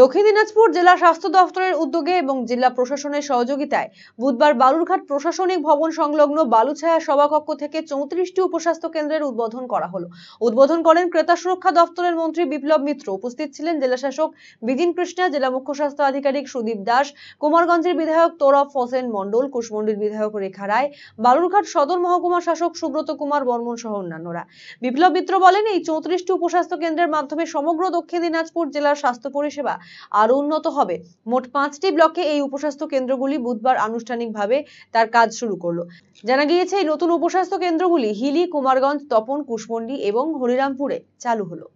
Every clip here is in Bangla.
দক্ষিণ দিনাজপুর জেলা স্বাস্থ্য দফতরের উদ্যোগে এবং জেলা প্রশাসনের সহযোগিতায় বুধবার বালুরঘাট প্রশাসনিক ভবন সংলগ্ন বালুছায়া সভাকক্ষ থেকে 34টি উপস্বাস্থ্য কেন্দ্রের উদ্বোধন করা হলো। উদ্বোধন করেন ক্রেতা সুরক্ষা দফতরের মন্ত্রী বিপ্লব মিত্র। উপস্থিত ছিলেন জেলা শাসক বিজিন কৃষ্ণা, জেলা মুখ্য স্বাস্থ্য আধিকারিক সুদীপ দাস, কুমারগঞ্জের বিধায়ক তোরফ হোসেন মণ্ডল, কুশমন্ডির বিধায়ক রেখা রায়, বালুরঘাট সদর মহকুমা শাসক সুব্রত কুমার বর্মন সহ অন্যান্যরা। বিপ্লব মিত্র বলেন, এই 34টি উপস্বাস্থ্য কেন্দ্রের মাধ্যমে সমগ্র দক্ষিণ দিনাজপুর জেলার স্বাস্থ্য পরিষেবা আরো উন্নত হবে। মোট 5টি ব্লকে এই উপস্বাস্থ্য কেন্দ্রগুলি বুধবার আনুষ্ঠানিকভাবে তার কাজ শুরু করলো। জানা গিয়েছে, এই নতুন উপস্বাস্থ্য কেন্দ্রগুলি হিলি, কুমারগঞ্জ, তপন, কুশমন্ডি এবং হরিরামপুরে চালু হলো।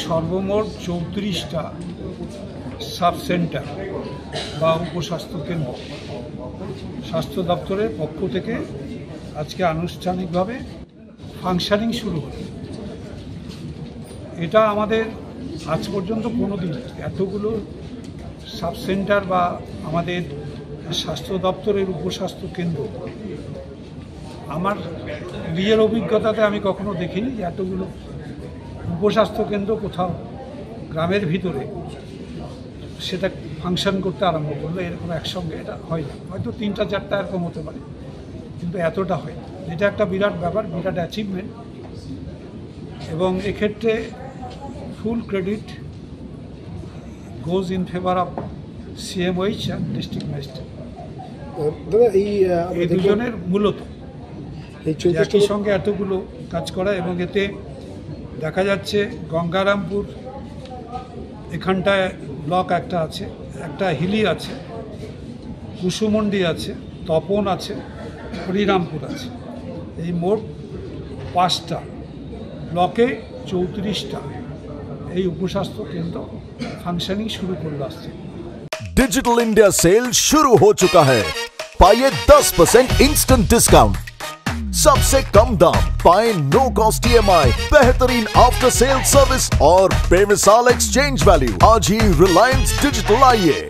সর্বমোট 34টা সাব সেন্টার বা উপস্বাস্থ্য কেন্দ্র স্বাস্থ্য দপ্তরের পক্ষ থেকে আজকে আনুষ্ঠানিকভাবে ফাংশনিং শুরু হলো। এটা আমাদের আজ পর্যন্ত কোনোদিন এতগুলো সাব সেন্টার বা আমাদের স্বাস্থ্য দপ্তরের উপস্বাস্থ্য কেন্দ্র আমার নিজের অভিজ্ঞতাতে আমি কখনো দেখিনি যে এতগুলো উপস্বাস্থ্য কেন্দ্র কোথাও গ্রামের ভিতরে সেটা ফাংশন করতে আরম্ভ করলো। এরকম একসঙ্গে এটা হয় না, হয়তো 3টা 4টা এরকম হতে পারে, কিন্তু এতটা হয় না। এটা একটা বিরাট ব্যাপার, বিরাট অ্যাচিভমেন্ট, এবং এক্ষেত্রে full credit goes in favour of CMOH and district magistrate. দাদা, এই দুজনের মূলত একই সঙ্গে এতগুলো কাজ করা, এবং এতে দেখা যাচ্ছে গঙ্গারামপুর এখানটায় ব্লক একটা আছে, একটা হিলি আছে, কুসুমন্ডি আছে, তপন আছে, হরিরামপুর আছে। এই মোট 5টা ব্লকে 34টা এই উপস্বাস্থ্য কেন্দ্র ফাংশনিং শুরু করলো আসছে। डिजिटल इंडिया सेल शुरू हो चुका है। पाइए 10% इंस्टेंट डिस्काउंट, सबसे कम दाम, पाए नो कॉस्ट EMI, बेहतरीन आफ्टर सेल सर्विस और बेमिसाल एक्सचेंज वैल्यू। आज ही रिलायंस डिजिटल आइए।